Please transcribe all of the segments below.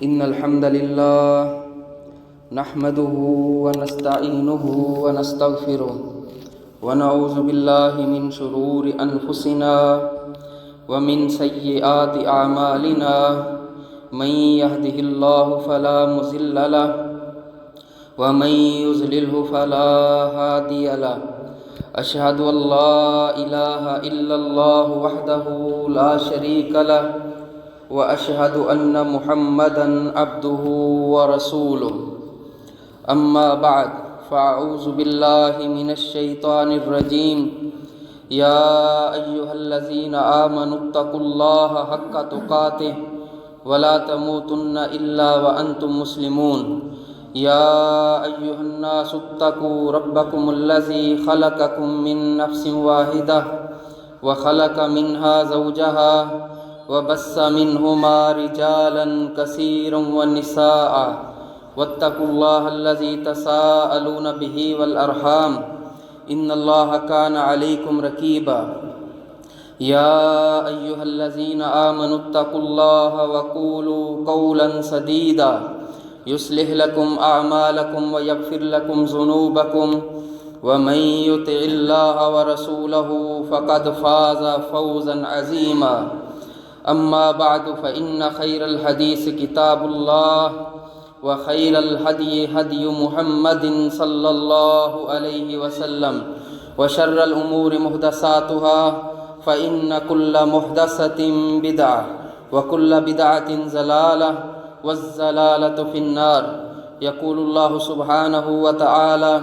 إن الحمد لله نحمده ونستعينه ونستغفره ونعوذ بالله من شرور أنفسنا ومن سيئات أعمالنا من يهده الله فلا مضل له ومن يضلله فلا هادي له أشهد أن لا إله إلا الله وحده لا شريك له وأشهد أن محمدًا عبده ورسوله أما بعد فأعوذ بالله من الشيطان الرجيم يا أيها الذين آمنوا اتقوا الله حق تقاته ولا تموتن إلا وأنتم مسلمون يا أيها الناس اتقوا ربكم الذي خلقكم من نفس واحدة وخلق منها زوجها وبث منهما رجالا كثيرا ونساء واتقوا الله الذي تساءلون به والأرحام إن الله كان عليكم رقيبا يا أيها الذين آمنوا اتقوا الله وقولوا قولا سديدا يصلح لكم أعمالكم ويغفر لكم ذنوبكم ومن يطع الله ورسوله فقد فاز فوزا عظيما أما بعد فإن خير الحديث كتاب الله وخير الهدي هدي محمد صلى الله عليه وسلم وشر الأمور محدثاتها فإن كل محدثة بدعة وكل بدعة ضلالة والضلالة في النار يقول الله سبحانه وتعالى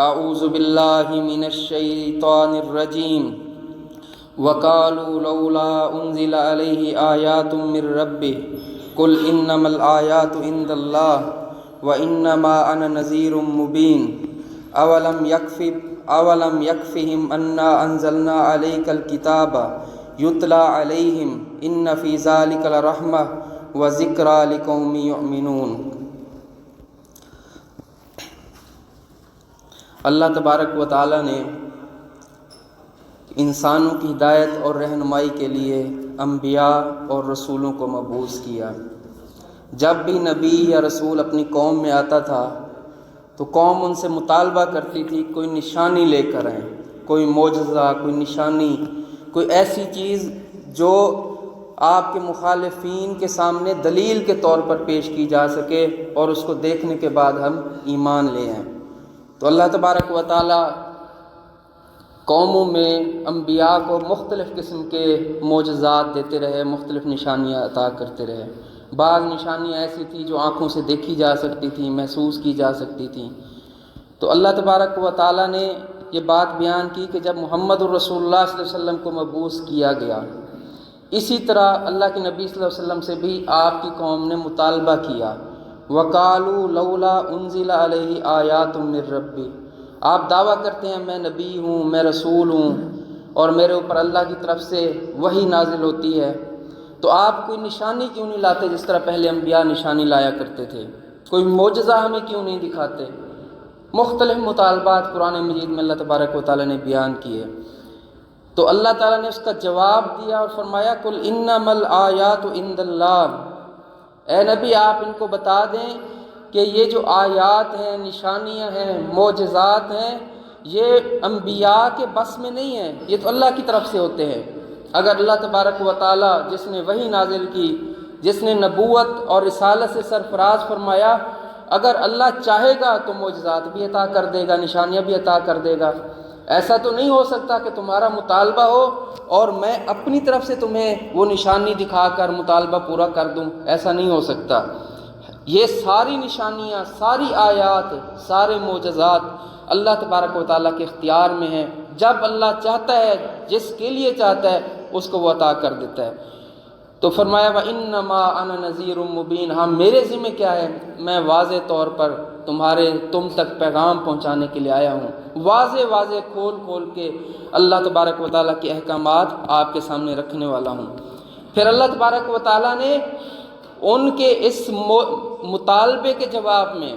أعوذ بالله من الشيطان الرجيم وقالوا لولا أنزل عليه آيات من ربه قل إنما الآيات عند الله وإنما أنا نذير مبين أولم يكفهم أنا أنزلنا عليك الكتاب يتلى عليهم إن في ذلك لرحمة وذكرى لقوم يؤمنون۔ اللہ تبارک و تعالیٰ نے انسانوں کی ہدایت اور رہنمائی کے لیے انبیاء اور رسولوں کو مبعوث کیا۔ جب بھی نبی یا رسول اپنی قوم میں آتا تھا تو قوم ان سے مطالبہ کرتی تھی کوئی نشانی لے کر آئیں، کوئی معجزہ، کوئی نشانی، کوئی ایسی چیز جو آپ کے مخالفین کے سامنے دلیل کے طور پر پیش کی جا سکے اور اس کو دیکھنے کے بعد ہم ایمان لے آئیں۔ تو اللہ تبارک و تعالیٰ قوموں میں انبیاء کو مختلف قسم کے معجزات دیتے رہے، مختلف نشانیاں عطا کرتے رہے۔ بعض نشانیاں ایسی تھیں جو آنکھوں سے دیکھی جا سکتی تھیں، محسوس کی جا سکتی تھیں۔ تو اللہ تبارک و تعالیٰ نے یہ بات بیان کی کہ جب محمد الرسول اللہ صلی اللہ علیہ وسلم کو مبعوث کیا گیا، اسی طرح اللہ کے نبی صلی اللہ علیہ وسلم سے بھی آپ کی قوم نے مطالبہ کیا، وَقَالُوا لَوْلَا أُنزِلَ عَلَيْهِ آيَاتٌ مِّن رَّبِّهِ۔ آپ دعویٰ کرتے ہیں میں نبی ہوں، میں رسول ہوں اور میرے اوپر اللہ کی طرف سے وحی نازل ہوتی ہے، تو آپ کوئی نشانی کیوں نہیں لاتے جس طرح پہلے انبیاء نشانی لایا کرتے تھے؟ کوئی معجزہ ہمیں کیوں نہیں دکھاتے؟ مختلف مطالبات قرآن مجید میں اللہ تبارک و تعالیٰ نے بیان کیے۔ تو اللہ تعالیٰ نے اس کا جواب دیا اور فرمایا قُلْ إِنَّمَا الْآيَاتُ عِندَ اللَّهِ۔ اے نبی آپ ان کو بتا دیں کہ یہ جو آیات ہیں، نشانیاں ہیں، معجزات ہیں، یہ انبیاء کے بس میں نہیں ہیں، یہ تو اللہ کی طرف سے ہوتے ہیں۔ اگر اللہ تبارک و تعالیٰ جس نے وحی نازل کی، جس نے نبوت اور رسالت سے سرفراز فرمایا، اگر اللہ چاہے گا تو معجزات بھی عطا کر دے گا، نشانیاں بھی عطا کر دے گا۔ ایسا تو نہیں ہو سکتا کہ تمہارا مطالبہ ہو اور میں اپنی طرف سے تمہیں وہ نشانی دکھا کر مطالبہ پورا کر دوں، ایسا نہیں ہو سکتا۔ یہ ساری نشانیاں، ساری آیات، سارے معجزات اللہ تبارک و تعالیٰ کے اختیار میں ہیں۔ جب اللہ چاہتا ہے، جس کے لیے چاہتا ہے، اس کو وہ عطا کر دیتا ہے۔ تو فرمایا وَإِنَّمَا أَنَا نَذِيرٌ مُّبِينٌ، ہاں میرے ذمہ کیا ہے، میں واضح طور پر تم تک پیغام پہنچانے کے لیے آیا ہوں، واضح کھول کے اللہ تبارک و تعالیٰ کے احکامات آپ کے سامنے رکھنے والا ہوں۔ پھر اللہ تبارک و تعالیٰ نے ان کے اس مطالبے کے جواب میں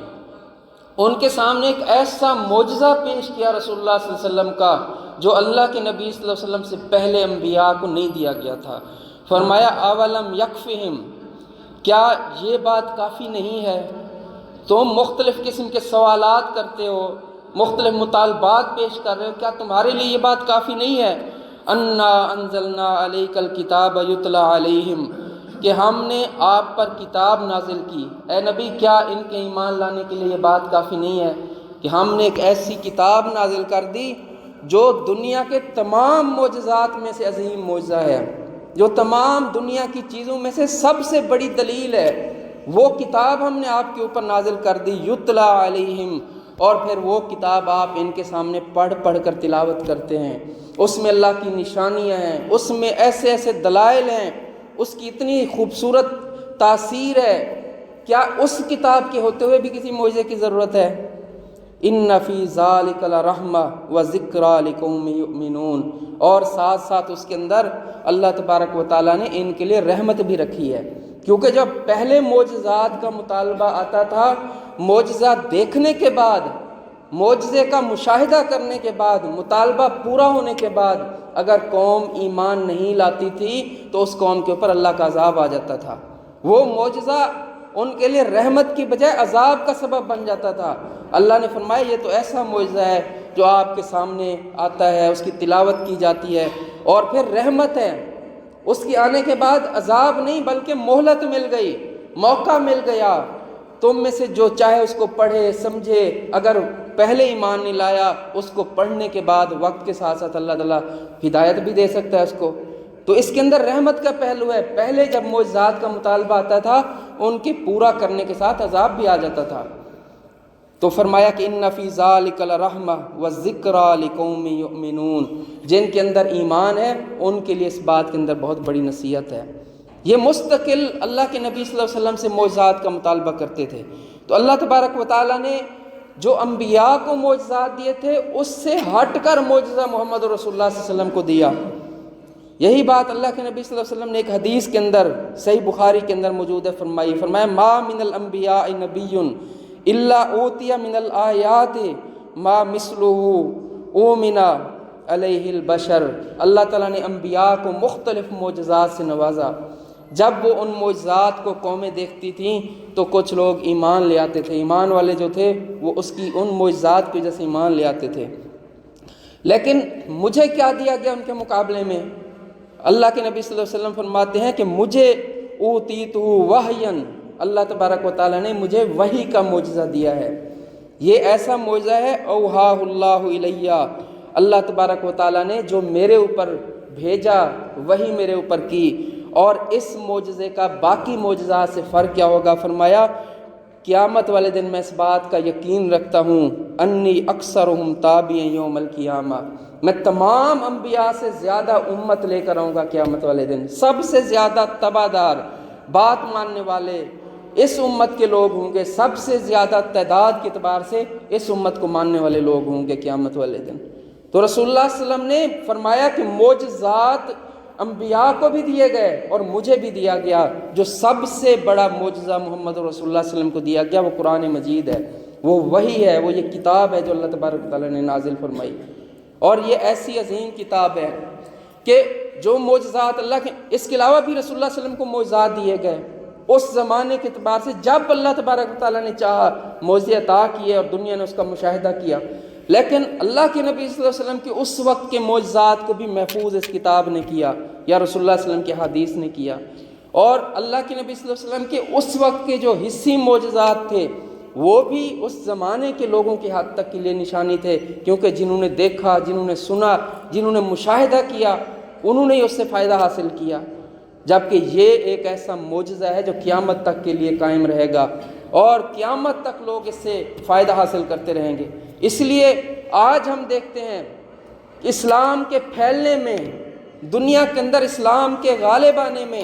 ان کے سامنے ایک ایسا معجزہ پیش کیا رسول اللہ صلی اللہ علیہ وسلم کا جو اللہ کے نبی صلی اللہ علیہ وسلم سے پہلے انبیاء کو نہیں دیا گیا تھا۔ فرمایا اولم یکفہم، کیا یہ بات کافی نہیں ہے؟ تم مختلف قسم کے سوالات کرتے ہو، مختلف مطالبات پیش کر رہے ہو، کیا تمہارے لیے یہ بات کافی نہیں ہے؟ انا انزلنا علیک الکتاب یتلی علیہم، کہ ہم نے آپ پر کتاب نازل کی۔ اے نبی، کیا ان کے ایمان لانے کے لیے یہ بات کافی نہیں ہے کہ ہم نے ایک ایسی کتاب نازل کر دی جو دنیا کے تمام معجزات میں سے عظیم معجزہ ہے، جو تمام دنیا کی چیزوں میں سے سب سے بڑی دلیل ہے؟ وہ کتاب ہم نے آپ کے اوپر نازل کر دی، یتلی علیہم، اور پھر وہ کتاب آپ ان کے سامنے پڑھ پڑھ کر تلاوت کرتے ہیں۔ اس میں اللہ کی نشانیاں ہیں، اس میں ایسے ایسے دلائل ہیں، اس کی اتنی خوبصورت تاثیر ہے، کیا اس کتاب کے ہوتے ہوئے بھی کسی معجزے کی ضرورت ہے؟ ان فی ذالک لرحمہ وذکریٰ لقوم یؤمنون، اور ساتھ ساتھ اس کے اندر اللہ تبارک و تعالیٰ نے ان کے لیے رحمت بھی رکھی ہے، کیونکہ جب پہلے معجزات کا مطالبہ آتا تھا، معجزہ دیکھنے کے بعد، معجزے کا مشاہدہ کرنے کے بعد، مطالبہ پورا ہونے کے بعد اگر قوم ایمان نہیں لاتی تھی تو اس قوم کے اوپر اللہ کا عذاب آ جاتا تھا۔ وہ معجزہ ان کے لیے رحمت کی بجائے عذاب کا سبب بن جاتا تھا۔ اللہ نے فرمایا یہ تو ایسا معجزہ ہے جو آپ کے سامنے آتا ہے، اس کی تلاوت کی جاتی ہے، اور پھر رحمت ہے۔ اس کے آنے کے بعد عذاب نہیں بلکہ مہلت مل گئی، موقع مل گیا، تم میں سے جو چاہے اس کو پڑھے سمجھے، اگر پہلے ایمان نہیں لایا اس کو پڑھنے کے بعد وقت کے ساتھ ساتھ اللہ تعالیٰ ہدایت بھی دے سکتا ہے اس کو۔ تو اس کے اندر رحمت کا پہلو ہے۔ پہلے جب معجزات کا مطالبہ آتا تھا ان کے پورا کرنے کے ساتھ عذاب بھی آ جاتا تھا۔ تو فرمایا کہ ان فی ذالک لرحمہ وذکریٰ لقوم یؤمنون، جن کے اندر ایمان ہے ان کے لیے اس بات کے اندر بہت بڑی نصیحت ہے۔ یہ مستقل اللہ کے نبی صلی اللہ علیہ وسلم سے معجزات کا مطالبہ کرتے تھے، تو اللہ تبارک و تعالیٰ نے جو انبیاء کو معجزات دیے تھے اس سے ہٹ کر معجزہ محمد رسول اللہ صلی اللہ علیہ وسلم کو دیا۔ یہی بات اللہ کے نبی صلی اللہ علیہ وسلم نے ایک حدیث کے اندر صحیح بخاری کے اندر موجود ہے، فرمایا ما من الانبیاء نبی الا اوتی من الآیات ما مثلہ اومن علیہ البشر۔ اللہ تعالیٰ نے انبیاء کو مختلف معجزات سے نوازا، جب وہ ان معجزات کو قومیں دیکھتی تھیں تو کچھ لوگ ایمان لے آتے تھے، ایمان والے جو تھے وہ اس کی ان معجزات کی وجہ سے ایمان لے آتے تھے۔ لیکن مجھے کیا دیا گیا ان کے مقابلے میں؟ اللہ کے نبی صلی اللہ علیہ وسلم فرماتے ہیں کہ مجھے اوتیتہ وحیاً، اللہ تبارک و تعالیٰ نے مجھے وحی کا معجزہ دیا ہے۔ یہ ایسا معجزہ ہے اوحاہ اللہ الیہ، اللہ تبارک و تعالیٰ نے جو میرے اوپر بھیجا، وحی میرے اوپر کی۔ اور اس معجزے کا باقی معجزات سے فرق کیا ہوگا؟ فرمایا قیامت والے دن میں اس بات کا یقین رکھتا ہوں انی اکثرہم تابعا یوم القیامہ، میں تمام انبیاء سے زیادہ امت لے کر آؤں گا قیامت والے دن، سب سے زیادہ تبعدار، بات ماننے والے اس امت کے لوگ ہوں گے، سب سے زیادہ تعداد کے اعتبار سے اس امت کو ماننے والے لوگ ہوں گے قیامت والے دن۔ تو رسول اللہ صلی اللہ علیہ وسلم نے فرمایا کہ معجزات انبیاء کو بھی دیے گئے اور مجھے بھی دیا گیا، جو سب سے بڑا معجزہ محمد رسول اللہ صلی اللہ علیہ وسلم کو دیا گیا وہ قرآن مجید ہے، وہ وحی ہے، وہ یہ کتاب ہے جو اللہ تبارک و تعالیٰ نے نازل فرمائی۔ اور یہ ایسی عظیم کتاب ہے کہ جو معجزات اللہ کے، اس کے علاوہ بھی رسول اللہ صلی اللہ علیہ وسلم کو معجزات دیے گئے اس زمانے کے اعتبار سے، جب اللہ تبارک و تعالیٰ نے چاہا معجزے عطا کیے اور دنیا نے اس کا مشاہدہ کیا۔ لیکن اللہ کے نبی صلی اللہ علیہ وسلم کے اس وقت کے معجزات کو بھی محفوظ اس کتاب نے کیا یا رسول اللہ صلی اللہ علیہ وسلم کے حدیث نے کیا۔ اور اللہ کے نبی صلی اللہ علیہ وسلم کے اس وقت کے جو حصی معجزات تھے وہ بھی اس زمانے کے لوگوں کی حد تک کے لیے نشانی تھے، کیونکہ جنہوں نے دیکھا، جنہوں نے سنا، جنہوں نے مشاہدہ کیا، انہوں نے اس سے فائدہ حاصل کیا۔ جبکہ یہ ایک ایسا معجزہ ہے جو قیامت تک کے لیے قائم رہے گا اور قیامت تک لوگ اس سے فائدہ حاصل کرتے رہیں گے۔ اس لیے آج ہم دیکھتے ہیں اسلام کے پھیلنے میں، دنیا کے اندر اسلام کے غالب آنے میں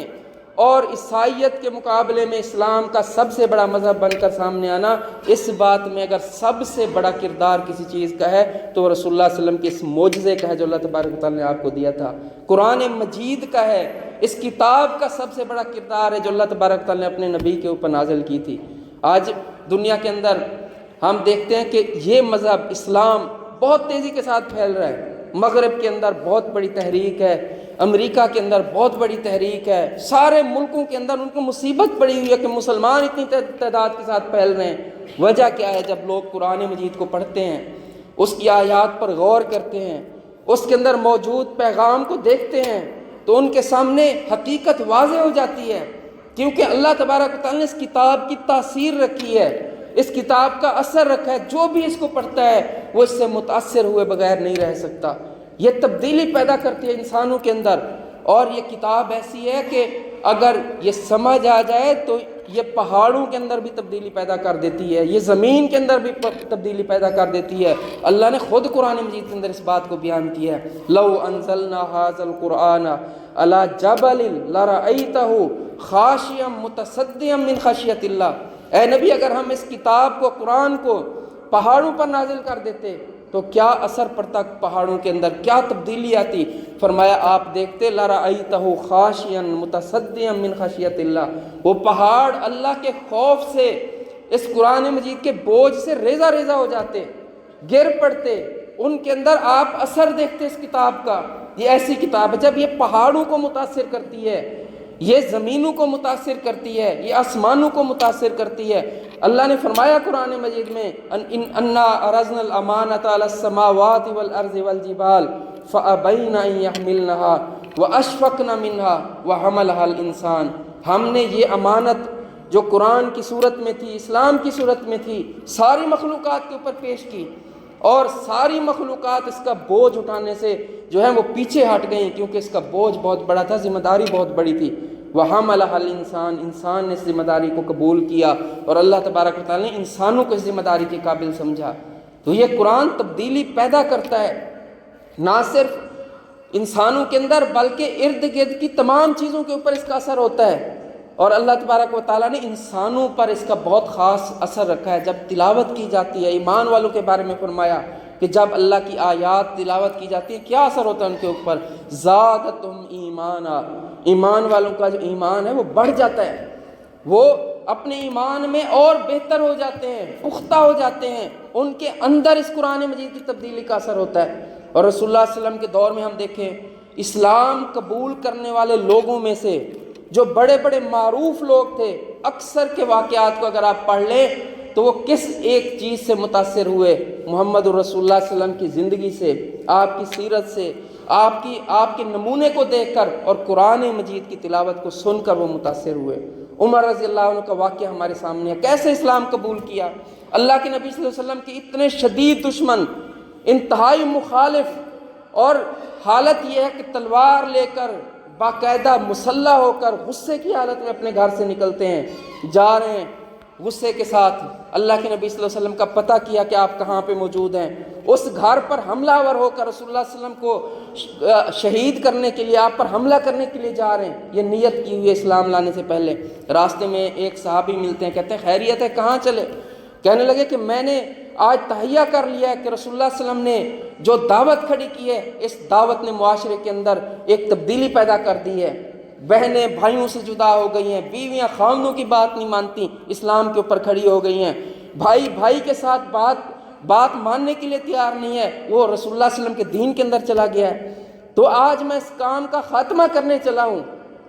اور عیسائیت کے مقابلے میں اسلام کا سب سے بڑا مذہب بن کر سامنے آنا، اس بات میں اگر سب سے بڑا کردار کسی چیز کا ہے تو وہ رسول اللہ صلی اللہ علیہ وسلم کے اس معجزے کا ہے جو اللہ تبارک و تعالیٰ نے آپ کو دیا تھا، قرآن مجید کا ہے، اس کتاب کا سب سے بڑا کردار ہے جو اللہ تبارک و تعالیٰ نے اپنے نبی کے اوپر نازل کی تھی۔ آج دنیا کے اندر ہم دیکھتے ہیں کہ یہ مذہب اسلام بہت تیزی کے ساتھ پھیل رہا ہے، مغرب کے اندر بہت بڑی تحریک ہے، امریکہ کے اندر بہت بڑی تحریک ہے، سارے ملکوں کے اندر ان کو مصیبت پڑی ہوئی ہے کہ مسلمان اتنی تعداد کے ساتھ پھیل رہے ہیں۔ وجہ کیا ہے؟ جب لوگ قرآن مجید کو پڑھتے ہیں، اس کی آیات پر غور کرتے ہیں، اس کے اندر موجود پیغام کو دیکھتے ہیں، تو ان کے سامنے حقیقت واضح ہو جاتی ہے، کیونکہ اللہ تبارک و تعالیٰ نے اس کتاب کی تاثیر رکھی ہے، اس کتاب کا اثر رکھا ہے۔ جو بھی اس کو پڑھتا ہے وہ اس سے متاثر ہوئے بغیر نہیں رہ سکتا۔ یہ تبدیلی پیدا کرتی ہے انسانوں کے اندر، اور یہ کتاب ایسی ہے کہ اگر یہ سمجھ آ جائے تو یہ پہاڑوں کے اندر بھی تبدیلی پیدا کر دیتی ہے، یہ زمین کے اندر بھی تبدیلی پیدا کر دیتی ہے۔ اللہ نے خود قرآن مجید کے اندر اس بات کو بیان کیا ہے، لو انزلنا ھذا القرآن علی جبل لرأیتہ خاشعا متصدعا من خشیۃ اللہ۔ اے نبی، اگر ہم اس کتاب کو، قرآن کو پہاڑوں پر نازل کر دیتے تو کیا اثر پڑتا پہاڑوں کے اندر، کیا تبدیلی آتی؟ فرمایا آپ دیکھتے لرأیتہ خاشعا متصدعا من خشیۃ اللہ، وہ پہاڑ اللہ کے خوف سے اس قرآن مجید کے بوجھ سے ریزہ ریزہ ہو جاتے، گر پڑتے، ان کے اندر آپ اثر دیکھتے اس کتاب کا۔ یہ ایسی کتاب ہے جب یہ پہاڑوں کو متاثر کرتی ہے، یہ زمینوں کو متاثر کرتی ہے، یہ آسمانوں کو متاثر کرتی ہے۔ اللہ نے فرمایا قرآن مجید میں انا عرضنا الامانۃ علی السماوات والارض والجبال فابین ان یحملنها واشفقن منها وحملها الانسان۔ ہم نے یہ امانت جو قرآن کی صورت میں تھی، اسلام کی صورت میں تھی، ساری مخلوقات کے اوپر پیش کی، اور ساری مخلوقات اس کا بوجھ اٹھانے سے جو ہے وہ پیچھے ہٹ گئیں، کیونکہ اس کا بوجھ بہت بڑا تھا، ذمہ داری بہت بڑی تھی۔ وَحَمَلَهَا الْإِنسَانُ، انسان نے اس ذمہ داری کو قبول کیا، اور اللہ تبارک و تعالیٰ نے انسانوں کو اس ذمہ داری کے قابل سمجھا۔ تو یہ قرآن تبدیلی پیدا کرتا ہے، نہ صرف انسانوں کے اندر بلکہ ارد گرد کی تمام چیزوں کے اوپر اس کا اثر ہوتا ہے، اور اللہ تبارک و تعالیٰ نے انسانوں پر اس کا بہت خاص اثر رکھا ہے۔ جب تلاوت کی جاتی ہے، ایمان والوں کے بارے میں فرمایا کہ جب اللہ کی آیات تلاوت کی جاتی ہے کیا اثر ہوتا ہے ان کے اوپر؟ زادتہم ایمانا، ایمان والوں کا جو ایمان ہے وہ بڑھ جاتا ہے، وہ اپنے ایمان میں اور بہتر ہو جاتے ہیں، پختہ ہو جاتے ہیں، ان کے اندر اس قرآن مجید کی تبدیلی کا اثر ہوتا ہے۔ اور رسول اللہ صلی اللہ علیہ وسلم کے دور میں ہم دیکھیں، اسلام قبول کرنے والے لوگوں میں سے جو بڑے بڑے معروف لوگ تھے، اکثر کے واقعات کو اگر آپ پڑھ لیں تو وہ کس ایک چیز سے متاثر ہوئے؟ محمد رسول اللہ صلی اللہ علیہ وسلم کی زندگی سے، آپ کی سیرت سے، آپ کے نمونے کو دیکھ کر اور قرآن مجید کی تلاوت کو سن کر وہ متاثر ہوئے۔ عمر رضی اللہ عنہ کا واقعہ ہمارے سامنے ہے، کیسے اسلام قبول کیا۔ اللہ کے نبی صلی اللہ علیہ وسلم کے اتنے شدید دشمن، انتہائی مخالف، اور حالت یہ ہے کہ تلوار لے کر باقاعدہ مسلح ہو کر غصے کی حالت میں اپنے گھر سے نکلتے ہیں، جا رہے ہیں غصے کے ساتھ۔ اللہ کے نبی صلی اللہ علیہ وسلم کا پتہ کیا کہ آپ کہاں پہ موجود ہیں، اس گھر پر حملہ آور ہو کر رسول اللہ صلی اللہ علیہ وسلم کو شہید کرنے کے لیے، آپ پر حملہ کرنے کے لیے جا رہے ہیں، یہ نیت کی ہوئی ہے اسلام لانے سے پہلے۔ راستے میں ایک صحابی ملتے ہیں، کہتے ہیں خیریت ہے، کہاں چلے؟ کہنے لگے کہ میں نے آج تہیہ کر لیا ہے کہ رسول اللہ صلی اللہ علیہ وسلم نے جو دعوت کھڑی کی ہے، اس دعوت نے معاشرے کے اندر ایک تبدیلی پیدا کر دی ہے، بہنیں بھائیوں سے جدا ہو گئی ہیں، بیویاں خاندوں کی بات نہیں مانتی، اسلام کے اوپر کھڑی ہو گئی ہیں، بھائی بھائی کے ساتھ بات ماننے کے لیے تیار نہیں ہے، وہ رسول اللہ صلی اللہ علیہ وسلم کے دین کے اندر چلا گیا ہے، تو آج میں اس کام کا خاتمہ کرنے چلا ہوں۔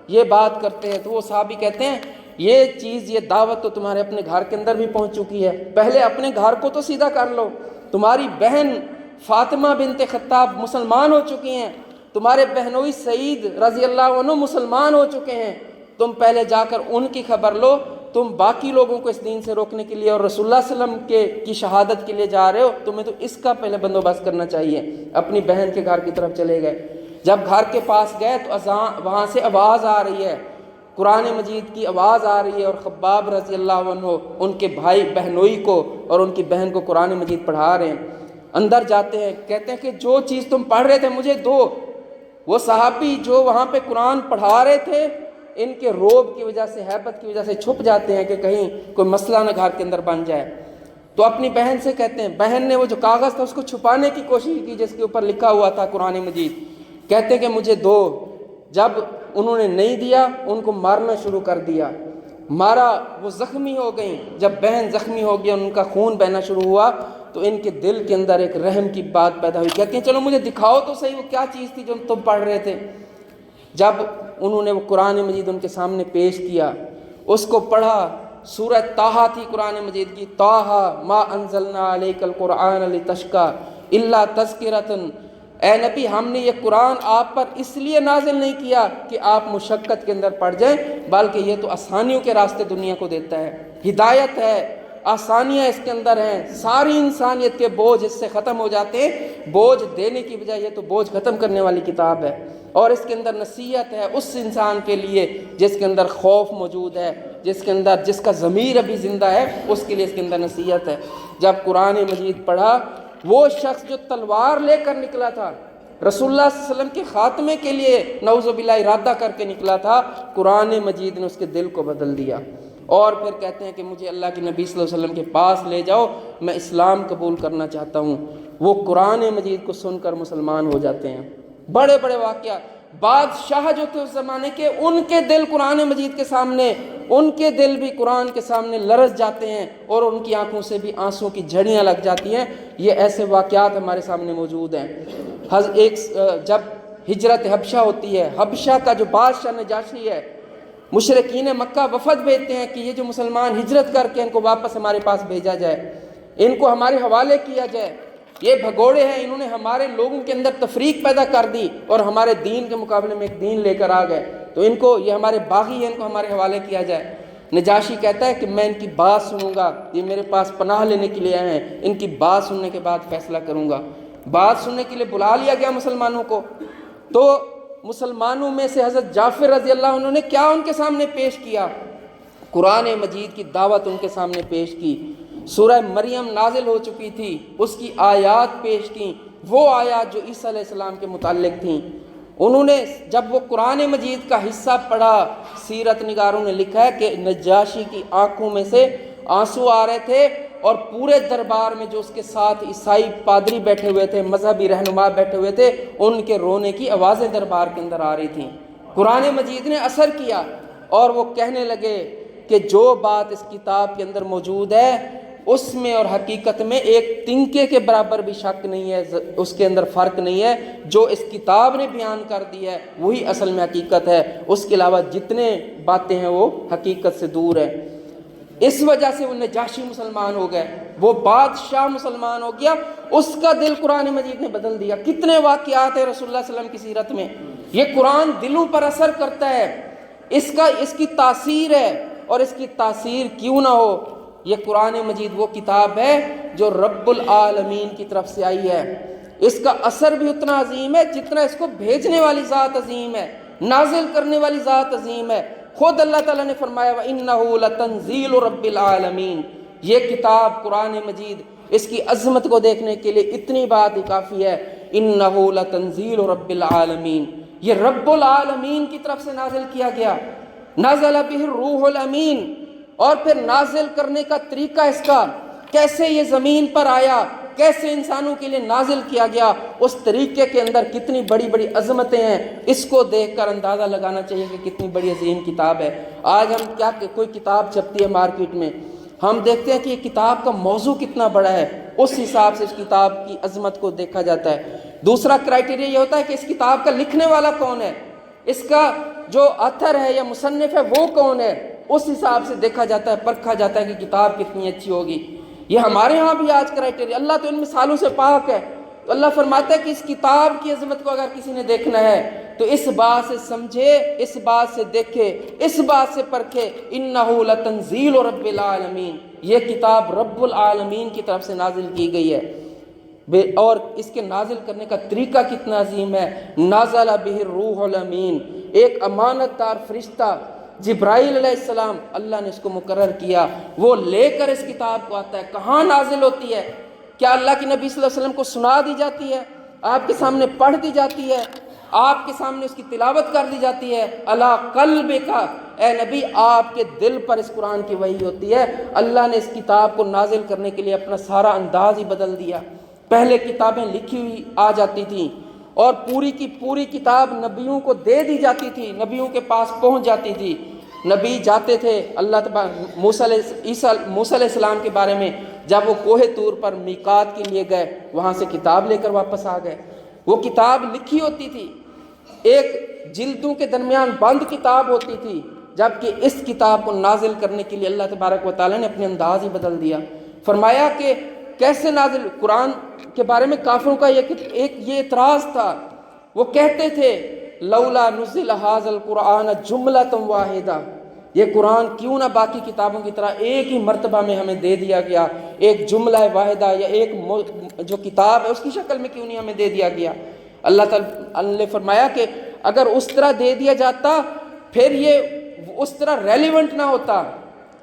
یہ بات کرتے ہیں تو وہ صحابی کہتے ہیں یہ چیز، یہ دعوت تو تمہارے اپنے گھر کے اندر بھی پہنچ چکی ہے، پہلے اپنے گھر کو تو سیدھا کر لو۔ تمہاری بہن فاطمہ بنت خطاب مسلمان ہو چکی ہیں، تمہارے بہنوئی سعید رضی اللہ عنہ مسلمان ہو چکے ہیں، تم پہلے جا کر ان کی خبر لو، تم باقی لوگوں کو اس دین سے روکنے کے لیے اور رسول اللہ صلی اللہ علیہ وسلم کی شہادت کے لیے جا رہے ہو، تمہیں تو اس کا پہلے بندوبست کرنا چاہیے۔ اپنی بہن کے گھر کی طرف چلے گئے، جب گھر کے پاس گئے تو وہاں سے آواز آ رہی ہے، قرآن مجید کی آواز آ رہی ہے، اور خباب رضی اللہ عنہ ان کے بھائی بہنوئی کو اور ان کی بہن کو قرآن مجید پڑھا رہے ہیں۔ اندر جاتے ہیں، کہتے ہیں کہ جو چیز تم پڑھ رہے تھے مجھے دو۔ وہ صحابی جو وہاں پہ قرآن پڑھا رہے تھے، ان کے روب کی وجہ سے، ہیبت کی وجہ سے چھپ جاتے ہیں کہ کہیں کوئی مسئلہ نہ گھر کے اندر بن جائے، تو اپنی بہن سے کہتے ہیں، بہن نے وہ جو کاغذ تھا اس کو چھپانے کی کوشش کی جس کے اوپر لکھا ہوا تھا قرآن مجید، کہتے ہیں کہ مجھے دو۔ جب انہوں نے نہیں دیا، ان کو مارنا شروع کر دیا، مارا، وہ زخمی ہو گئیں۔ جب بہن زخمی ہو گئی، ان کا خون بہنا شروع ہوا، تو ان کے دل کے اندر ایک رحم کی بات پیدا ہوئی، کہتے ہیں چلو مجھے دکھاؤ تو صحیح وہ کیا چیز تھی جو تم پڑھ رہے تھے۔ جب انہوں نے وہ قرآن مجید ان کے سامنے پیش کیا، اس کو پڑھا، سورہ طٰہٰ تھی قرآن مجید کی، طٰہٰ ما انزلنا علیک القرآن لتشقیٰ الا تذکرۃ، اے نبی ہم نے یہ قرآن آپ پر اس لیے نازل نہیں کیا کہ آپ مشقت کے اندر پڑ جائیں، بلکہ یہ تو آسانیوں کے راستے دنیا کو دیتا ہے، ہدایت ہے، آسانیاں اس کے اندر ہیں، ساری انسانیت کے بوجھ اس سے ختم ہو جاتے ہیں، بوجھ دینے کی بجائے یہ تو بوجھ ختم کرنے والی کتاب ہے، اور اس کے اندر نصیحت ہے اس انسان کے لیے جس کے اندر خوف موجود ہے، جس کا ضمیر ابھی زندہ ہے، اس کے لیے اس کے اندر نصیحت ہے۔ جب قرآن مجید پڑھا، وہ شخص جو تلوار لے کر نکلا تھا، رسول اللہ صلی اللہ علیہ وسلم کے خاتمے کے لیے نعوذ باللہ ارادہ کر کے نکلا تھا، قرآن مجید نے اس کے دل کو بدل دیا، اور پھر کہتے ہیں کہ مجھے اللہ کے نبی صلی اللہ علیہ وسلم کے پاس لے جاؤ، میں اسلام قبول کرنا چاہتا ہوں۔ وہ قرآن مجید کو سن کر مسلمان ہو جاتے ہیں۔ بڑے بڑے واقعات، بادشاہ جو تھے اس زمانے کے، ان کے دل قرآن مجید کے سامنے، ان کے دل بھی قرآن کے سامنے لرز جاتے ہیں، اور ان کی آنکھوں سے بھی آنسوں کی جھڑیاں لگ جاتی ہیں۔ یہ ایسے واقعات ہمارے سامنے موجود ہیں۔ جب ہجرت حبشہ ہوتی ہے، حبشہ کا جو بادشاہ نجاشی ہے، مشرکین مکہ وفد بھیجتے ہیں کہ یہ جو مسلمان ہجرت کر کے ان کو واپس ہمارے پاس بھیجا جائے، ان کو ہمارے حوالے کیا جائے، یہ بھگوڑے ہیں، انہوں نے ہمارے لوگوں کے اندر تفریق پیدا کر دی اور ہمارے دین کے مقابلے میں ایک دین لے کر آ گئے، تو ان کو، یہ ہمارے باغی ہیں، ان کو ہمارے حوالے کیا جائے۔ نجاشی کہتا ہے کہ میں ان کی بات سنوں گا، یہ میرے پاس پناہ لینے کے لیے آئے ہیں، ان کی بات سننے کے بعد فیصلہ کروں گا۔ بات سننے کے لیے بلا لیا گیا مسلمانوں کو، تو مسلمانوں میں سے حضرت جعفر رضی اللہ عنہ نے کیا ان کے سامنے پیش کیا؟ قرآن مجید کی دعوت ان کے سامنے پیش کی۔ سورہ مریم نازل ہو چکی تھی، اس کی آیات پیش کی، وہ آیات جو عیسیٰ علیہ السلام کے متعلق تھیں۔ انہوں نے جب وہ قرآن مجید کا حصہ پڑھا، سیرت نگاروں نے لکھا ہے کہ نجاشی کی آنکھوں میں سے آنسو آ رہے تھے، اور پورے دربار میں جو اس کے ساتھ عیسائی پادری بیٹھے ہوئے تھے، مذہبی رہنما بیٹھے ہوئے تھے، ان کے رونے کی آوازیں دربار کے اندر آ رہی تھیں۔ قرآن مجید نے اثر کیا، اور وہ کہنے لگے کہ جو بات اس کتاب کے اندر موجود ہے، اس میں اور حقیقت میں ایک تنکے کے برابر بھی شک نہیں ہے، اس کے اندر فرق نہیں ہے، جو اس کتاب نے بیان کر دی ہے وہی اصل میں حقیقت ہے، اس کے علاوہ جتنے باتیں ہیں وہ حقیقت سے دور ہیں۔ اس وجہ سے وہ نجاشی مسلمان ہو گئے، وہ بادشاہ مسلمان ہو گیا، اس کا دل قرآن مجید نے بدل دیا۔ کتنے واقعات ہیں رسول اللہ صلی اللہ علیہ وسلم کی سیرت میں، یہ قرآن دلوں پر اثر کرتا ہے، اس کی تاثیر ہے، اور اس کی تاثیر کیوں نہ ہو، یہ قرآن مجید وہ کتاب ہے جو رب العالمین کی طرف سے آئی ہے، اس کا اثر بھی اتنا عظیم ہے جتنا اس کو بھیجنے والی ذات عظیم ہے، نازل کرنے والی ذات عظیم ہے۔ خود اللہ تعالیٰ نے فرمایا وَإِنَّهُ لَتَنزِيلُ رَبِّ الْعَالَمِينَ، یہ کتاب قرآن مجید، اس کی عظمت کو دیکھنے کے لیے اتنی بات ہی کافی ہے، إِنَّهُ لَتَنزِيلُ رَبِّ الْعَالَمِينَ، یہ رب العالمین کی طرف سے نازل کیا گیا، نزل بہ الروح الامین۔ اور پھر نازل کرنے کا طریقہ اس کا، کیسے یہ زمین پر آیا، کیسے انسانوں کے لیے نازل کیا گیا، اس طریقے کے اندر کتنی بڑی بڑی عظمتیں ہیں، اس کو دیکھ کر اندازہ لگانا چاہیے کہ کتنی بڑی عظیم کتاب ہے۔ آج ہم کیا کہ کوئی کتاب چھپتی ہے مارکیٹ میں، ہم دیکھتے ہیں کہ یہ کتاب کا موضوع کتنا بڑا ہے، اس حساب سے اس کتاب کی عظمت کو دیکھا جاتا ہے۔ دوسرا کرائٹیریا یہ ہوتا ہے کہ اس کتاب کا لکھنے والا کون ہے، اس کا جو آتھر ہے یا مصنف ہے وہ کون ہے، اس حساب سے دیکھا جاتا ہے، پرکھا جاتا ہے کہ کتاب کتنی اچھی ہوگی۔ یہ ہمارے ہاں بھی آج کرائٹیریا، اللہ تو ان مثالوں سے پاک ہے، تو اللہ فرماتا ہے کہ اس کتاب کی عظمت کو اگر کسی نے دیکھنا ہے تو اس بات سے سمجھے، اس بات سے دیکھے، اس بات سے پرکھے، إِنَّهُ لَتَنزِيلُ رَبِّ الْعَالَمِينَ، یہ کتاب رب العالمین کی طرف سے نازل کی گئی ہے، اور اس کے نازل کرنے کا طریقہ کتنا عظیم ہے۔ نازل بہ الروح الامین، ایک امانت دار فرشتہ جبرائیل علیہ السلام، اللہ نے اس کو مقرر کیا، وہ لے کر اس کتاب کو آتا ہے۔ کہاں نازل ہوتی ہے؟ کیا اللہ کے نبی صلی اللہ علیہ وسلم کو سنا دی جاتی ہے، آپ کے سامنے پڑھ دی جاتی ہے، آپ کے سامنے اس کی تلاوت کر دی جاتی ہے؟ علی قلبک، اے نبی آپ کے دل پر اس قرآن کی وحی ہوتی ہے۔ اللہ نے اس کتاب کو نازل کرنے کے لیے اپنا سارا انداز ہی بدل دیا۔ پہلے کتابیں لکھی ہوئی آ جاتی تھیں، اور پوری کی پوری کتاب نبیوں کو دے دی جاتی تھی، نبیوں کے پاس پہنچ جاتی تھی، نبی جاتے تھے۔ اللہ موسیٰ علیہ السلام کے بارے میں جب وہ کوہ طور پر میقات کے لیے گئے، وہاں سے کتاب لے کر واپس آ گئے، وہ کتاب لکھی ہوتی تھی۔ ایک جلدوں کے درمیان بند کتاب ہوتی تھی، جبکہ اس کتاب کو نازل کرنے کے لیے اللہ تبارک و تعالیٰ نے اپنے انداز ہی بدل دیا۔ فرمایا کہ کیسے نازل، قرآن کے بارے میں کافروں کا یہ اعتراض تھا، وہ کہتے تھے لولا نزل ھذا القرآن جملۃ واحدہ، یہ قرآن کیوں نہ باقی کتابوں کی طرح ایک ہی مرتبہ میں ہمیں دے دیا گیا، ایک جملہ واحدہ یا ایک جو کتاب ہے اس کی شکل میں کیوں نہیں ہمیں دے دیا گیا۔ اللہ تعالیٰ نے فرمایا کہ اگر اس طرح دے دیا جاتا پھر یہ اس طرح ریلیونٹ نہ ہوتا۔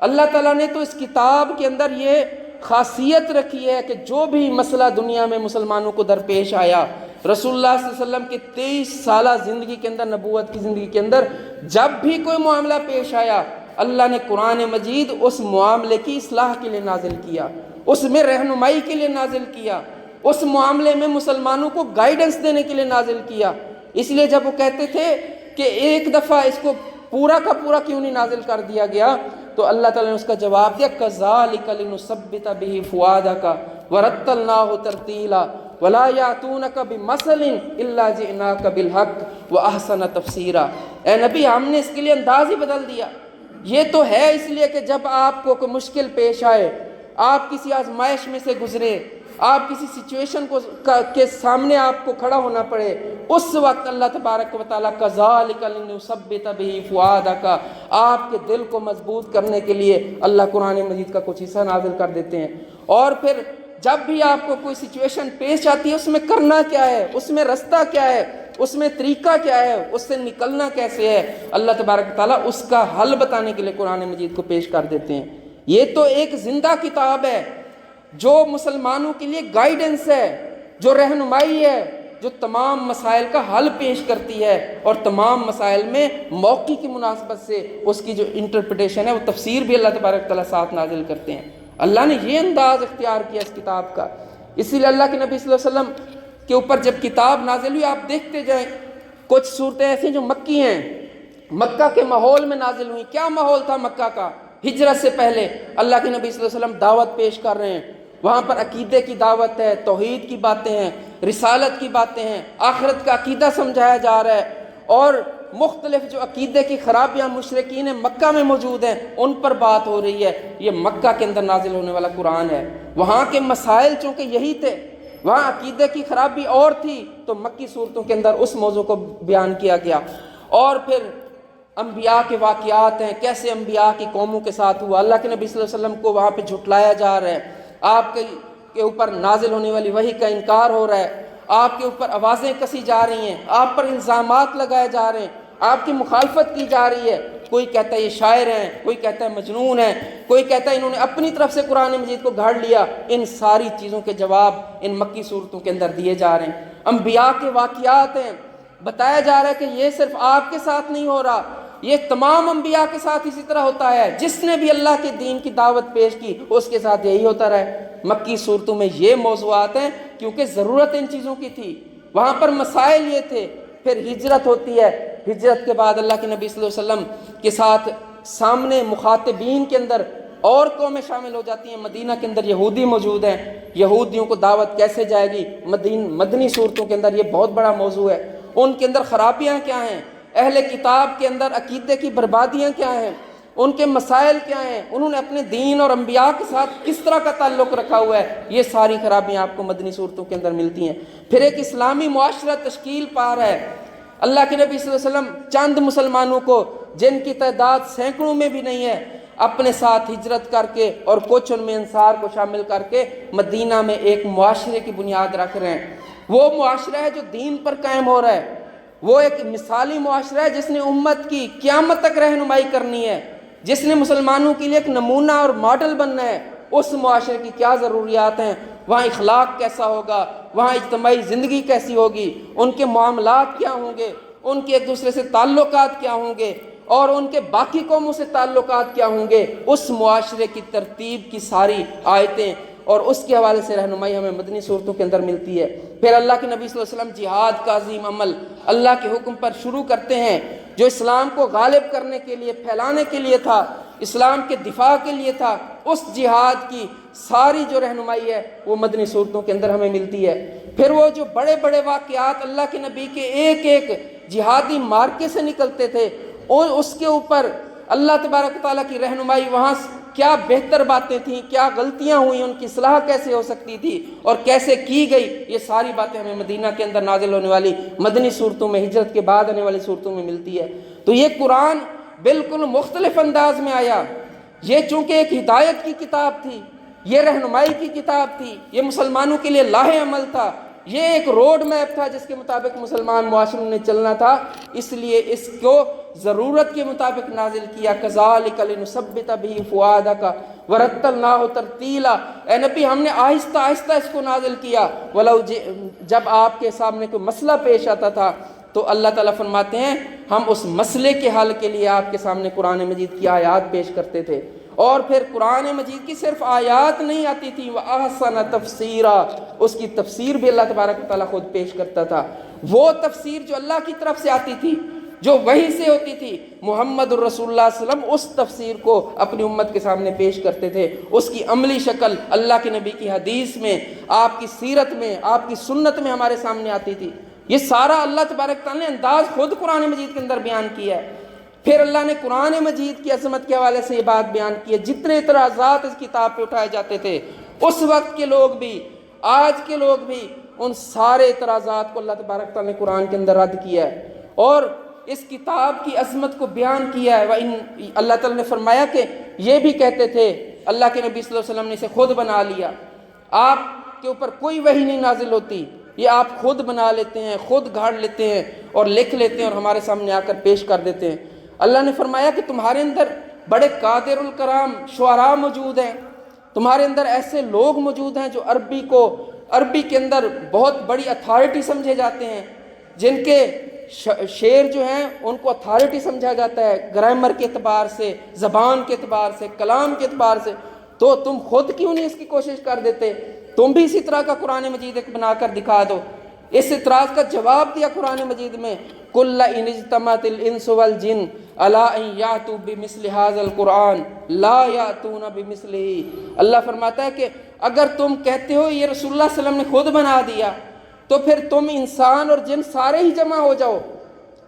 اللہ تعالیٰ نے تو اس کتاب کے اندر یہ خاصیت رکھی ہے کہ جو بھی مسئلہ دنیا میں مسلمانوں کو درپیش آیا، رسول اللہ صلی اللہ علیہ وسلم کی 23 سالہ زندگی کے اندر، نبوت کی زندگی کے اندر جب بھی کوئی معاملہ پیش آیا، اللہ نے قرآن مجید اس معاملے کی اصلاح کے لیے نازل کیا، اس میں رہنمائی کے لیے نازل کیا، اس معاملے میں مسلمانوں کو گائیڈنس دینے کے لیے نازل کیا۔ اس لیے جب وہ کہتے تھے کہ ایک دفعہ اس کو پورا کا پورا کیوں نہیں نازل کر دیا گیا، تو اللہ تعالیٰ نے اس کا جواب دیا کذالک لنثبت بہ فؤادک ورتلناہ ترتیلا ولا یاتونک بمثل الا جئناک بالحق واحسن تفسیرا۔ اے نبی، ہم نے اس کے لیے انداز ہی بدل دیا۔ یہ تو ہے اس لیے کہ جب آپ کو کوئی مشکل پیش آئے، آپ کسی آزمائش میں سے گزرے، آپ کسی سچویشن کے سامنے آپ کو کھڑا ہونا پڑے، اس وقت اللہ تبارک و تعالیٰ کذالک لنثبت بہ فؤادک، آپ کے دل کو مضبوط کرنے کے لیے اللہ قرآن مجید کا کچھ حصہ نازل کر دیتے ہیں۔ اور پھر جب بھی آپ کو کوئی سچویشن پیش آتی ہے، اس میں کرنا کیا ہے، اس میں رستہ کیا ہے، اس میں طریقہ کیا ہے، اس سے نکلنا کیسے ہے، اللہ تبارک و تعالیٰ اس کا حل بتانے کے لیے قرآن مجید کو پیش کر دیتے ہیں۔ یہ تو ایک زندہ کتاب ہے جو مسلمانوں کے لیے گائیڈنس ہے، جو رہنمائی ہے، جو تمام مسائل کا حل پیش کرتی ہے، اور تمام مسائل میں موقع کی مناسبت سے اس کی جو انٹرپریٹیشن ہے، وہ تفسیر بھی اللہ تبارک و تعالیٰ ساتھ نازل کرتے ہیں۔ اللہ نے یہ انداز اختیار کیا اس کتاب کا۔ اسی لیے اللہ کے نبی صلی اللہ علیہ وسلم کے اوپر جب کتاب نازل ہوئی، آپ دیکھتے جائیں کچھ صورتیں ایسی جو مکی ہیں، مکہ کے ماحول میں نازل ہوئی۔ کیا ماحول تھا مکہ کا؟ ہجرت سے پہلے اللہ کے نبی صلی اللہ علیہ وسلم دعوت پیش کر رہے ہیں، وہاں پر عقیدے کی دعوت ہے، توحید کی باتیں ہیں، رسالت کی باتیں ہیں، آخرت کا عقیدہ سمجھایا جا رہا ہے، اور مختلف جو عقیدے کی خرابیاں مشرکین مکہ میں موجود ہیں ان پر بات ہو رہی ہے۔ یہ مکہ کے اندر نازل ہونے والا قرآن ہے۔ وہاں کے مسائل چونکہ یہی تھے، وہاں عقیدے کی خرابی اور تھی، تو مکی صورتوں کے اندر اس موضوع کو بیان کیا گیا۔ اور پھر انبیاء کے واقعات ہیں، کیسے انبیاء کی قوموں کے ساتھ ہوا، اللہ کے نبی صلی اللہ علیہ وسلم کو وہاں پہ جھٹلایا جا رہا ہے، آپ کے اوپر نازل ہونے والی وحی کا انکار ہو رہا ہے، آپ کے اوپر آوازیں کسی جا رہی ہیں، آپ پر الزامات لگائے جا رہے ہیں، آپ کی مخالفت کی جا رہی ہے۔ کوئی کہتا ہے یہ شاعر ہیں، کوئی کہتا ہے مجنون ہیں، کوئی کہتا ہے انہوں نے اپنی طرف سے قرآن مجید کو گھڑ لیا۔ ان ساری چیزوں کے جواب ان مکی صورتوں کے اندر دیے جا رہے ہیں۔ انبیاء کے واقعات ہیں، بتایا جا رہا ہے کہ یہ صرف آپ کے ساتھ نہیں ہو رہا، یہ تمام انبیاء کے ساتھ اسی طرح ہوتا ہے۔ جس نے بھی اللہ کے دین کی دعوت پیش کی اس کے ساتھ یہی ہوتا رہا ہے۔ مکی صورتوں میں یہ موضوعات ہیں کیونکہ ضرورت ان چیزوں کی تھی، وہاں پر مسائل یہ تھے۔ پھر ہجرت ہوتی ہے، ہجرت کے بعد اللہ کے نبی صلی اللہ علیہ وسلم کے ساتھ سامنے مخاطبین کے اندر اور قومیں شامل ہو جاتی ہیں۔ مدینہ کے اندر یہودی موجود ہیں، یہودیوں کو دعوت کیسے جائے گی، مدنی صورتوں کے اندر یہ بہت بڑا موضوع ہے۔ ان کے اندر خرابیاں کیا ہیں، اہل کتاب کے اندر عقیدے کی بربادیاں کیا ہیں، ان کے مسائل کیا ہیں، انہوں نے اپنے دین اور انبیاء کے ساتھ کس طرح کا تعلق رکھا ہوا ہے، یہ ساری خرابیاں آپ کو مدنی صورتوں کے اندر ملتی ہیں۔ پھر ایک اسلامی معاشرہ تشکیل پا رہا ہے۔ اللہ کے نبی صلی اللہ علیہ وسلم چند مسلمانوں کو، جن کی تعداد سینکڑوں میں بھی نہیں ہے، اپنے ساتھ ہجرت کر کے اور کچھ ان میں انصار کو شامل کر کے مدینہ میں ایک معاشرے کی بنیاد رکھ رہے ہیں۔ وہ معاشرہ ہے جو دین پر قائم ہو رہا ہے، وہ ایک مثالی معاشرہ ہے جس نے امت کی قیامت تک رہنمائی کرنی ہے، جس نے مسلمانوں کے لیے ایک نمونہ اور ماڈل بننا ہے۔ اس معاشرے کی کیا ضروریات ہیں، وہاں اخلاق کیسا ہوگا، وہاں اجتماعی زندگی کیسی ہوگی، ان کے معاملات کیا ہوں گے، ان کے ایک دوسرے سے تعلقات کیا ہوں گے، اور ان کے باقی قوموں سے تعلقات کیا ہوں گے، اس معاشرے کی ترتیب کی ساری آیتیں اور اس کے حوالے سے رہنمائی ہمیں مدنی صورتوں کے اندر ملتی ہے۔ پھر اللہ کے نبی صلی اللہ علیہ وسلم جہاد کا عظیم عمل اللہ کے حکم پر شروع کرتے ہیں، جو اسلام کو غالب کرنے کے لیے، پھیلانے کے لیے تھا، اسلام کے دفاع کے لیے تھا۔ اس جہاد کی ساری جو رہنمائی ہے وہ مدنی صورتوں کے اندر ہمیں ملتی ہے۔ پھر وہ جو بڑے بڑے واقعات اللہ کے نبی کے ایک ایک جہادی مارکے سے نکلتے تھے اور اس کے اوپر اللہ تبارک و تعالیٰ کی رہنمائی، وہاں کیا بہتر باتیں تھیں، کیا غلطیاں ہوئیں، ان کی اصلاح کیسے ہو سکتی تھی اور کیسے کی گئی، یہ ساری باتیں ہمیں مدینہ کے اندر نازل ہونے والی مدنی صورتوں میں، ہجرت کے بعد آنے والی صورتوں میں ملتی ہے۔ تو یہ قرآن بالکل مختلف انداز میں آیا۔ یہ چونکہ ایک ہدایت کی کتاب تھی، یہ رہنمائی کی کتاب تھی، یہ مسلمانوں کے لیے لاہ عمل تھا، یہ ایک روڈ میپ تھا جس کے مطابق مسلمان معاشروں نے چلنا تھا، اس لیے اس کو ضرورت کے مطابق نازل کیا۔ کذالک لنثبت بہ فؤادک ورتلناہ ترتیلا، اے نبی ہم نے آہستہ آہستہ اس کو نازل کیا۔ جب آپ کے سامنے کوئی مسئلہ پیش آتا تھا تو اللہ تعالیٰ فرماتے ہیں ہم اس مسئلے کے حل کے لیے آپ کے سامنے قرآن مجید کی آیات پیش کرتے تھے، اور پھر قرآن مجید کی صرف آیات نہیں آتی تھی، وَأَحْسَنَ تَفْسِيرًا، اس کی تفسیر بھی اللہ تبارک و تعالیٰ خود پیش کرتا تھا۔ وہ تفسیر جو اللہ کی طرف سے آتی تھی، جو وحی سے ہوتی تھی، محمد الرسول اللہ صلی اللہ علیہ وسلم اس تفسیر کو اپنی امت کے سامنے پیش کرتے تھے۔ اس کی عملی شکل اللہ کے نبی کی حدیث میں، آپ کی سیرت میں، آپ کی سنت میں ہمارے سامنے آتی تھی۔ یہ سارا اللہ تبارک تعالیٰ نے انداز خود قرآن مجید کے اندر بیان کیا ہے۔ پھر اللہ نے قرآن مجید کی عظمت کے حوالے سے یہ بات بیان کی ہے، جتنے اعتراضات اس کتاب پہ اٹھائے جاتے تھے اس وقت کے لوگ بھی، آج کے لوگ بھی، ان سارے اعتراضات کو اللہ تبارک تعالیٰ نے قرآن کے اندر رد کیا ہے اور اس کتاب کی عظمت کو بیان کیا ہے۔ اللہ تعالیٰ نے فرمایا کہ یہ بھی کہتے تھے، اللہ کے نبی صلی اللہ علیہ وسلم نے اسے خود بنا لیا، آپ کے اوپر کوئی وحی نہیں نازل ہوتی، یہ آپ خود بنا لیتے ہیں، خود گھاڑ لیتے ہیں اور لکھ لیتے ہیں اور ہمارے سامنے آ کر پیش کر دیتے ہیں۔ اللہ نے فرمایا کہ تمہارے اندر بڑے قادر الکرام شعراء موجود ہیں، تمہارے اندر ایسے لوگ موجود ہیں جو عربی کے اندر بہت بڑی اتھارٹی سمجھے جاتے ہیں، جن کے شعر جو ہیں ان کو اتھارٹی سمجھا جاتا ہے گرامر کے اعتبار سے، زبان کے اعتبار سے، کلام کے اعتبار سے، تو تم خود کیوں نہیں اس کی کوشش کر دیتے؟ تم بھی اسی طرح کا قرآن مجید ایک بنا کر دکھا دو۔ اس اعتراض کا جواب دیا قرآن مجید میں، قُلْ لَئِنِ اجْتَمَعَتِ الْإِنسُ وَالْجِنُّ عَلَىٰ أَن يَأْتُوا بِمِثْلِ هَٰذَا الْقُرْآنِ لَا يَأْتُونَ بِمِثْلِهِ۔ اللہ فرماتا ہے کہ اگر تم کہتے ہو یہ رسول اللہ صلی اللہ علیہ وسلم نے خود بنا دیا، تو پھر تم انسان اور جن سارے ہی جمع ہو جاؤ،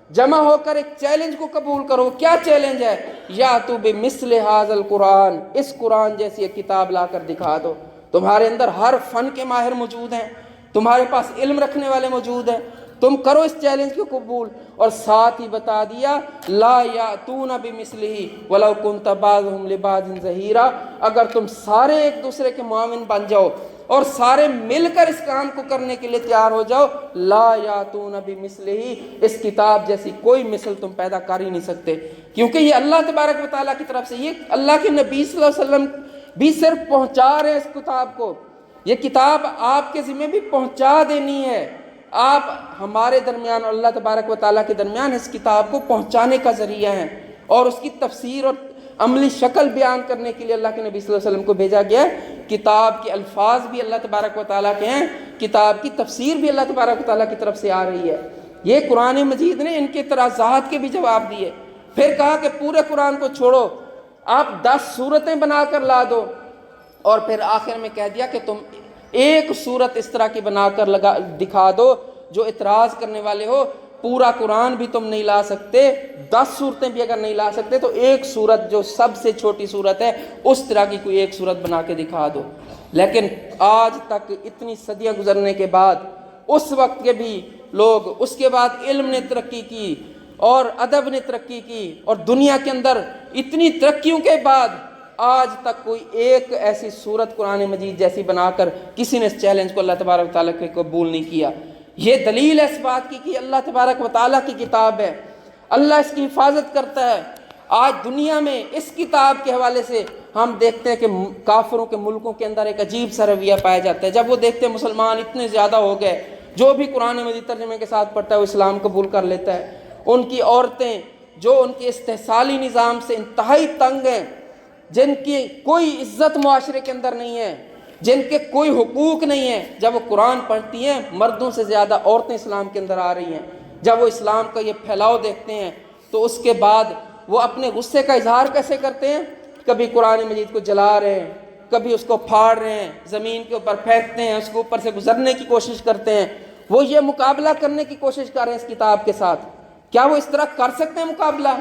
جمع ہو کر ایک چیلنج کو قبول کرو۔ کیا چیلنج ہے؟ یَأْتُوا بِمِثْلِ هَٰذَا الْقُرْآنِ، اس قرآن جیسی ایک کتاب لا کر دکھا دو۔ تمہارے اندر ہر فن کے ماہر موجود ہیں، تمہارے پاس علم رکھنے والے موجود ہیں، تم کرو اس چیلنج کو قبول۔ اور ساتھ ہی بتا دیا لا یاتون بمثلہ ولو کنت بعضهم لبعض ظہیرا، اگر تم سارے ایک دوسرے کے معاون بن جاؤ اور سارے مل کر اس کام کو کرنے کے لیے تیار ہو جاؤ، لا یاتون بمثلہ، اس کتاب جیسی کوئی مثل تم پیدا کر ہی نہیں سکتے، کیونکہ یہ اللہ تبارک و تعالیٰ کی طرف سے، یہ اللہ کے نبی صلی اللہ علیہ وسلم بھی صرف پہنچا رہے ہیں اس کتاب کو، یہ کتاب آپ کے ذمہ بھی پہنچا دینی ہے۔ آپ ہمارے درمیان اور اللہ تبارک و تعالیٰ کے درمیان اس کتاب کو پہنچانے کا ذریعہ ہیں، اور اس کی تفسیر اور عملی شکل بیان کرنے کے لیے اللہ کے نبی صلی اللہ علیہ وسلم کو بھیجا گیا ہے۔ کتاب کے الفاظ بھی اللہ تبارک و تعالیٰ کے ہیں، کتاب کی تفسیر بھی اللہ تبارک و تعالیٰ کی طرف سے آ رہی ہے۔ یہ قرآن مجید نے ان کے اعتراضات کے بھی جواب دیے۔ پھر کہا کہ پورے قرآن کو چھوڑو، آپ 10 سورتیں بنا کر لا دو، اور پھر آخر میں کہہ دیا کہ تم ایک سورت اس طرح کی بنا کر دکھا دو جو اعتراض کرنے والے ہو، پورا قرآن بھی تم نہیں لا سکتے، 10 سورتیں بھی اگر نہیں لا سکتے تو ایک سورت جو سب سے چھوٹی سورت ہے اس طرح کی کوئی ایک سورت بنا کے دکھا دو۔ لیکن آج تک اتنی صدیاں گزرنے کے بعد اس وقت کے بھی لوگ، اس کے بعد علم نے ترقی کی اور ادب نے ترقی کی اور دنیا کے اندر اتنی ترقیوں کے بعد آج تک کوئی ایک ایسی سورت قرآن مجید جیسی بنا کر کسی نے اس چیلنج کو اللہ تبارک و تعالیٰ کے قبول نہیں کیا۔ یہ دلیل ہے اس بات کی کہ اللہ تبارک و تعالیٰ کی کتاب ہے، اللہ اس کی حفاظت کرتا ہے۔ آج دنیا میں اس کتاب کے حوالے سے ہم دیکھتے ہیں کہ کافروں کے ملکوں کے اندر ایک عجیب سا رویہ پایا جاتا ہے۔ جب وہ دیکھتے ہیں مسلمان اتنے زیادہ ہو گئے، جو بھی قرآن مجید ترجمے کے ساتھ پڑھتا ہے وہ اسلام قبول کر لیتا ہے، ان کی عورتیں جو ان کے استحصالی نظام سے انتہائی تنگ ہیں، جن کی کوئی عزت معاشرے کے اندر نہیں ہے، جن کے کوئی حقوق نہیں ہیں، جب وہ قرآن پڑھتی ہیں مردوں سے زیادہ عورتیں اسلام کے اندر آ رہی ہیں۔ جب وہ اسلام کا یہ پھیلاؤ دیکھتے ہیں تو اس کے بعد وہ اپنے غصے کا اظہار کیسے کرتے ہیں؟ کبھی قرآن مجید کو جلا رہے ہیں، کبھی اس کو پھاڑ رہے ہیں، زمین کے اوپر پھینکتے ہیں، اس کے اوپر سے گزرنے کی کوشش کرتے ہیں، وہ یہ مقابلہ کرنے کی کوشش کر رہے ہیں اس کتاب کے ساتھ کیا وہ اس طرح کر سکتے ہیں مقابلہ؟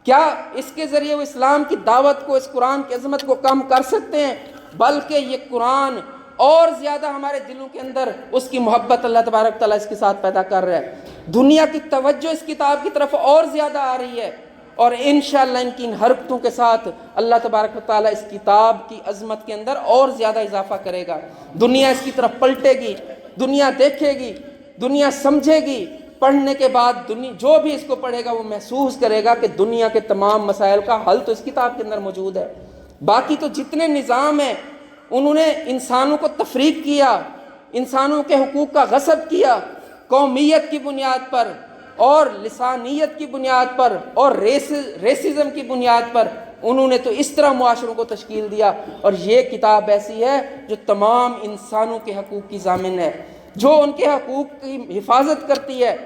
کیا اس کے ذریعے وہ اسلام کی دعوت کو، اس قرآن کی عظمت کو کم کر سکتے ہیں؟ بلکہ یہ قرآن اور زیادہ ہمارے دلوں کے اندر اس کی محبت اللہ تبارک تعالیٰ اس کے ساتھ پیدا کر رہا ہے۔ دنیا کی توجہ اس کتاب کی طرف اور زیادہ آ رہی ہے، اور انشاءاللہ ان کی ان حرکتوں کے ساتھ اللہ تبارک و تعالیٰ اس کتاب کی عظمت کے اندر اور زیادہ اضافہ کرے گا۔ دنیا اس کی طرف پلٹے گی، دنیا دیکھے گی، دنیا سمجھے گی۔ پڑھنے کے بعد جو بھی اس کو پڑھے گا وہ محسوس کرے گا کہ دنیا کے تمام مسائل کا حل تو اس کتاب کے اندر موجود ہے۔ باقی تو جتنے نظام ہیں انہوں نے انسانوں کو تفریق کیا، انسانوں کے حقوق کا غصب کیا، قومیت کی بنیاد پر اور لسانیت کی بنیاد پر اور ریسزم کی بنیاد پر انہوں نے تو اس طرح معاشروں کو تشکیل دیا۔ اور یہ کتاب ایسی ہے جو تمام انسانوں کے حقوق کی ضامن ہے، جو ان کے حقوق کی حفاظت کرتی ہے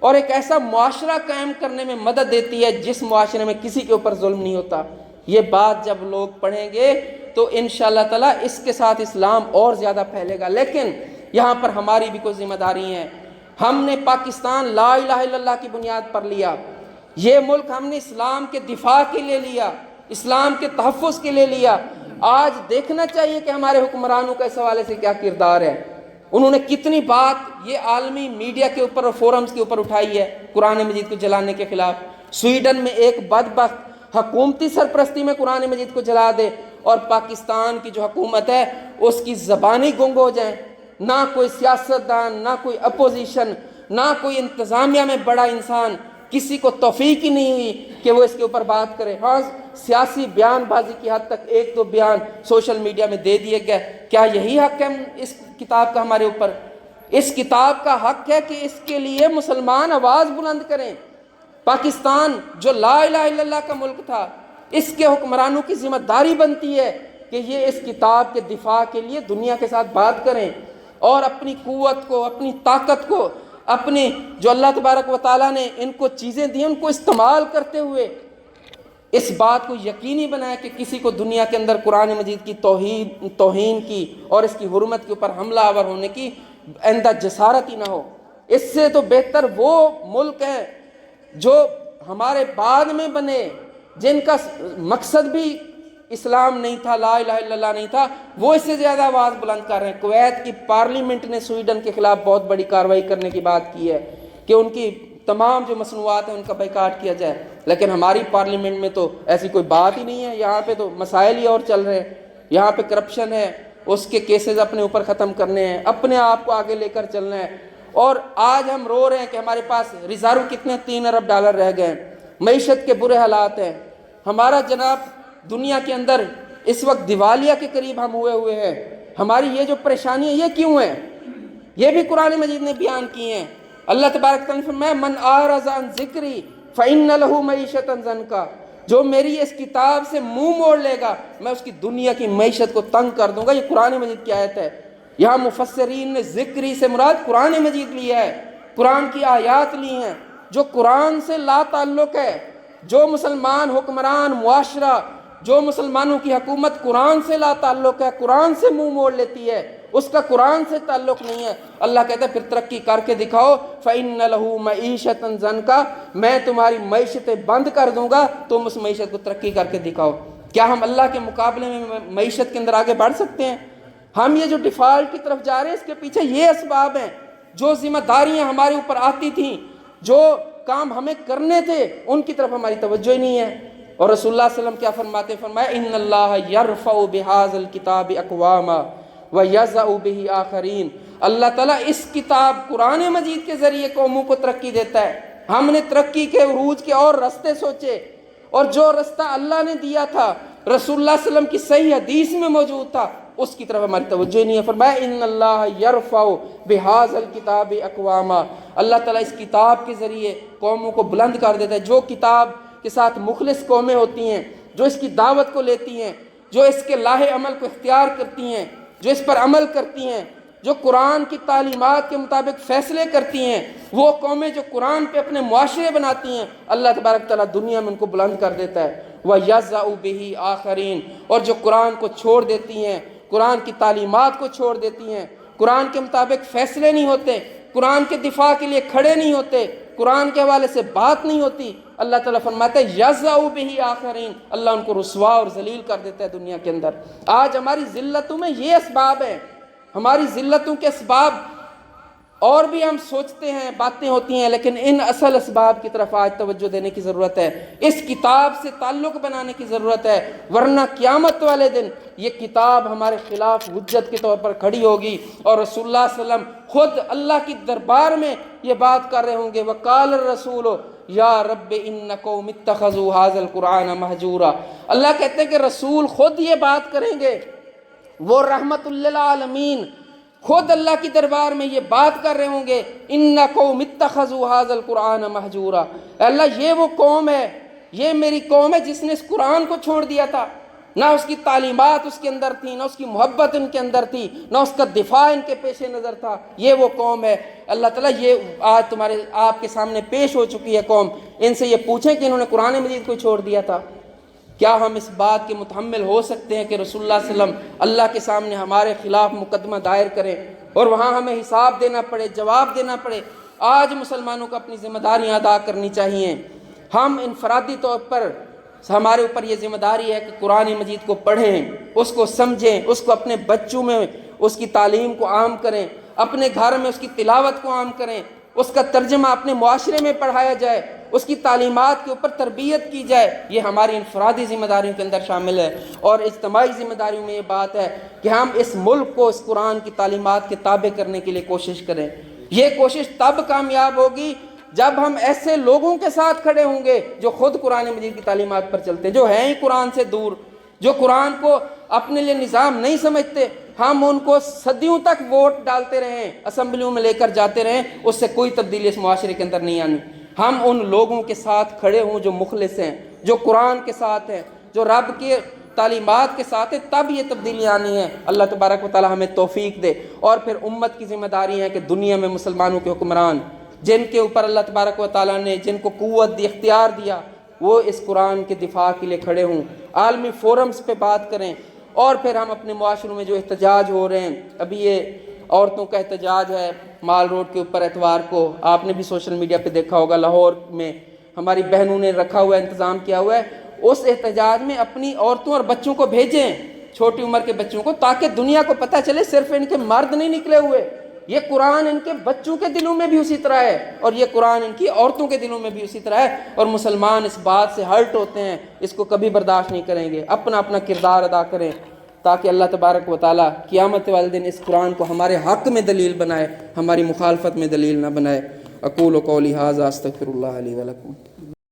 اور ایک ایسا معاشرہ قائم کرنے میں مدد دیتی ہے جس معاشرے میں کسی کے اوپر ظلم نہیں ہوتا۔ یہ بات جب لوگ پڑھیں گے تو انشاءاللہ تعالیٰ اس کے ساتھ اسلام اور زیادہ پھیلے گا۔ لیکن یہاں پر ہماری بھی کوئی ذمہ داری ہیں۔ ہم نے پاکستان لا الہ الا اللہ کی بنیاد پر لیا، یہ ملک ہم نے اسلام کے دفاع کے لیے لیا، اسلام کے تحفظ کے لیے لیا۔ آج دیکھنا چاہیے کہ ہمارے حکمرانوں کا اس حوالے سے کیا کردار ہے۔ انہوں نے کتنی بات یہ عالمی میڈیا کے اوپر اور فورمز کے اوپر اٹھائی ہے قرآن مجید کو جلانے کے خلاف۔ سویڈن میں ایک بدبخت حکومتی سرپرستی میں قرآن مجید کو جلا دے، اور پاکستان کی جو حکومت ہے اس کی زبانی گنگ ہو جائیں، نہ کوئی سیاستدان، نہ کوئی اپوزیشن، نہ کوئی انتظامیہ میں بڑا انسان، کسی کو توفیق ہی نہیں ہوئی کہ وہ اس کے اوپر بات کرے۔ ہاں سیاسی بیان بازی کی حد تک ایک دو بیان سوشل میڈیا میں دے دیے گئے۔ کیا یہی حق ہے اس کتاب کا ہمارے اوپر؟ اس کتاب کا حق ہے کہ اس کے لیے مسلمان آواز بلند کریں۔ پاکستان جو لا الہ الا اللہ کا ملک تھا، اس کے حکمرانوں کی ذمہ داری بنتی ہے کہ یہ اس کتاب کے دفاع کے لیے دنیا کے ساتھ بات کریں، اور اپنی قوت کو، اپنی طاقت کو، اپنی جو اللہ تبارک و تعالیٰ نے ان کو چیزیں دی ان کو استعمال کرتے ہوئے اس بات کو یقینی بنائے کہ کسی کو دنیا کے اندر قرآن مجید کی توہین کی اور اس کی حرمت کے اوپر حملہ آور ہونے کی آئندہ جسارت ہی نہ ہو۔ اس سے تو بہتر وہ ملک ہے جو ہمارے بعد میں بنے، جن کا مقصد بھی اسلام نہیں تھا، لا الہ الا اللہ نہیں تھا، وہ اس سے زیادہ آواز بلند کر رہے ہیں۔ کویت کی پارلیمنٹ نے سویڈن کے خلاف بہت بڑی کارروائی کرنے کی بات کی ہے کہ ان کی تمام جو مصنوعات ہیں ان کا بائیکاٹ کیا جائے، لیکن ہماری پارلیمنٹ میں تو ایسی کوئی بات ہی نہیں ہے۔ یہاں پہ تو مسائل ہی اور چل رہے ہیں، یہاں پہ کرپشن ہے، اس کے کیسز اپنے اوپر ختم کرنے ہیں، اپنے آپ کو آگے لے کر چلنا ہے۔ اور آج ہم رو رہے ہیں کہ ہمارے پاس ریزرو کتنے $3 ارب رہ گئے ہیں، معیشت کے برے حالات ہیں، ہمارا جناب دنیا کے اندر اس وقت دیوالیہ کے قریب ہم ہوئے ہیں۔ ہماری یہ جو پریشانی ہے یہ کیوں ہے؟ یہ بھی قرآن مجید نے بیان کی ہیں۔ اللہ تبارک تعالیٰ نے فرمایا من اعرض عن ذکری فإن له معیشۃ ضنکا، جو میری اس کتاب سے منہ موڑ لے گا میں اس کی دنیا کی معیشت کو تنگ کر دوں گا۔ یہ قرآن مجید کی آیت ہے۔ یہاں مفسرین نے ذکری سے مراد قرآن مجید لیا ہے، قرآن کی آیات لی ہیں جو قرآن سے لا تعلق ہے۔ جو مسلمان حکمران معاشرہ، جو مسلمانوں کی حکومت قرآن سے لا تعلق ہے، قرآن سے منہ موڑ لیتی ہے، اس کا قرآن سے تعلق نہیں ہے، اللہ کہتا ہے پھر ترقی کر کے دکھاؤ۔ فَإِنَّ لَهُ مَعِيشَةً ضَنْكَا، میں تمہاری معیشتیں بند کر دوں گا، تم اس معیشت کو ترقی کر کے دکھاؤ۔ کیا ہم اللہ کے مقابلے میں معیشت کے اندر آگے بڑھ سکتے ہیں؟ ہم یہ جو ڈیفالٹ کی طرف جا رہے ہیں اس کے پیچھے یہ اسباب ہیں۔ جو ذمہ داریاں ہمارے اوپر آتی تھیں، جو کام ہمیں کرنے تھے، ان کی طرف ہماری توجہ ہی نہیں ہے۔ اور رسول اللہ صلی اللہ علیہ وسلم کیا فرماتے؟ فرمایا ان اللہ یرفع بہذا الکتاب اقواما ویضع بہ آخرین، اللہ تعالیٰ اس کتاب قرآن مجید کے ذریعے قوموں کو ترقی دیتا ہے۔ ہم نے ترقی کے عروج کے اور رستے سوچے، اور جو رستہ اللہ نے دیا تھا، رسول اللہ صلی اللہ علیہ وسلم کی صحیح حدیث میں موجود تھا، اس کی طرف ہماری توجہ نہیں ہے۔ فرمایا ان اللہ یرفع بہذا الکتاب اقواما، اللہ تعالیٰ اس کتاب کے ذریعے قوموں کو بلند کر دیتا ہے۔ جو کتاب کے ساتھ مخلص قومیں ہوتی ہیں، جو اس کی دعوت کو لیتی ہیں، جو اس کے لاہ عمل کو اختیار کرتی ہیں، جو اس پر عمل کرتی ہیں، جو قرآن کی تعلیمات کے مطابق فیصلے کرتی ہیں، وہ قومیں جو قرآن پہ اپنے معاشرے بناتی ہیں، اللہ تبارک تعالیٰ دنیا میں ان کو بلند کر دیتا ہے۔ وَيَضَعُ بِهِ آخَرِينَ، اور جو قرآن کو چھوڑ دیتی ہیں، قرآن کی تعلیمات کو چھوڑ دیتی ہیں، قرآن کے مطابق فیصلے نہیں ہوتے، قرآن کے دفاع کے لیے کھڑے نہیں ہوتے، قرآن کے حوالے سے بات نہیں ہوتی، اللہ تعالیٰ فرماتا ہے یَضَعُ بِهِ آخرین، اللہ ان کو رسوا اور ذلیل کر دیتا ہے دنیا کے اندر۔ آج ہماری ذلتوں میں یہ اسباب ہیں، ہماری ذلتوں کے اسباب اور بھی ہم سوچتے ہیں، باتیں ہوتی ہیں، لیکن ان اصل اسباب کی طرف آج توجہ دینے کی ضرورت ہے، اس کتاب سے تعلق بنانے کی ضرورت ہے، ورنہ قیامت والے دن یہ کتاب ہمارے خلاف حجت کے طور پر کھڑی ہوگی، اور رسول اللہ صلی اللہ علیہ وسلم خود اللہ کی دربار میں یہ بات کر رہے ہوں گے، وَقَالَ الرَّسُولُ یا رب ان قوم اتخذوا هذا القرآن مہجورا۔ اللہ کہتے ہیں کہ رسول خود یہ بات کریں گے، وہ رحمت للعالمین خود اللہ کی دربار میں یہ بات کر رہے ہوں گے، ان قوم اتخذوا هذا القرآن مہجورا، اللہ یہ وہ قوم ہے، یہ میری قوم ہے جس نے اس قرآن کو چھوڑ دیا تھا، نہ اس کی تعلیمات اس کے اندر تھی، نہ اس کی محبت ان کے اندر تھی، نہ اس کا دفاع ان کے پیش نظر تھا، یہ وہ قوم ہے۔ اللہ تعالیٰ یہ آج آپ کے سامنے پیش ہو چکی ہے قوم، ان سے یہ پوچھیں کہ انہوں نے قرآن مجید کو چھوڑ دیا تھا۔ کیا ہم اس بات کے متحمل ہو سکتے ہیں کہ رسول اللہ صلی اللہ علیہ وسلم اللہ کے سامنے ہمارے خلاف مقدمہ دائر کریں اور وہاں ہمیں حساب دینا پڑے، جواب دینا پڑے؟ آج مسلمانوں کو اپنی ذمہ داریاں ادا کرنی چاہیے۔ ہم انفرادی طور پر ہمارے اوپر یہ ذمہ داری ہے کہ قرآن مجید کو پڑھیں، اس کو سمجھیں، اس کو اپنے بچوں میں اس کی تعلیم کو عام کریں، اپنے گھر میں اس کی تلاوت کو عام کریں، اس کا ترجمہ اپنے معاشرے میں پڑھایا جائے، اس کی تعلیمات کے اوپر تربیت کی جائے۔ یہ ہماری انفرادی ذمہ داریوں کے اندر شامل ہے، اور اجتماعی ذمہ داریوں میں یہ بات ہے کہ ہم اس ملک کو اس قرآن کی تعلیمات کے تابع کرنے کے لیے کوشش کریں۔ یہ کوشش تب کامیاب ہوگی جب ہم ایسے لوگوں کے ساتھ کھڑے ہوں گے جو خود قرآن مجید کی تعلیمات پر چلتے ہیں، جو ہیں ہی قرآن سے دور، جو قرآن کو اپنے لیے نظام نہیں سمجھتے۔ ہم ان کو صدیوں تک ووٹ ڈالتے رہیں، اسمبلیوں میں لے کر جاتے رہیں، اس سے کوئی تبدیلی اس معاشرے کے اندر نہیں آنی۔ ہم ان لوگوں کے ساتھ کھڑے ہوں جو مخلص ہیں، جو قرآن کے ساتھ ہیں، جو رب کی تعلیمات کے ساتھ ہیں، تب یہ تبدیلی آنی ہے۔ اللہ تبارک و تعالی ہمیں توفیق دے۔ اور پھر امت کی ذمہ داری ہے کہ دنیا میں مسلمانوں کے حکمران جن کے اوپر اللہ تبارک و تعالیٰ نے جن کو قوت دی، اختیار دیا، وہ اس قرآن کے دفاع کے لیے کھڑے ہوں، عالمی فورمز پہ بات کریں۔ اور پھر ہم اپنے معاشروں میں جو احتجاج ہو رہے ہیں، ابھی یہ عورتوں کا احتجاج ہے مال روڈ کے اوپر اتوار کو، آپ نے بھی سوشل میڈیا پہ دیکھا ہوگا، لاہور میں ہماری بہنوں نے رکھا ہوا ہے، انتظام کیا ہوا ہے۔ اس احتجاج میں اپنی عورتوں اور بچوں کو بھیجیں، چھوٹی عمر کے بچوں کو، تاکہ دنیا کو پتہ چلے صرف ان کے مرد نہیں نکلے ہوئے، یہ قرآن ان کے بچوں کے دلوں میں بھی اسی طرح ہے، اور یہ قرآن ان کی عورتوں کے دلوں میں بھی اسی طرح ہے، اور مسلمان اس بات سے ہرٹ ہوتے ہیں، اس کو کبھی برداشت نہیں کریں گے۔ اپنا اپنا کردار ادا کریں تاکہ اللہ تبارک و تعالیٰ قیامت والے دن اس قرآن کو ہمارے حق میں دلیل بنائے، ہماری مخالفت میں دلیل نہ بنائے۔ اقول قولی ھذا استغفر اللہ لی ولکم۔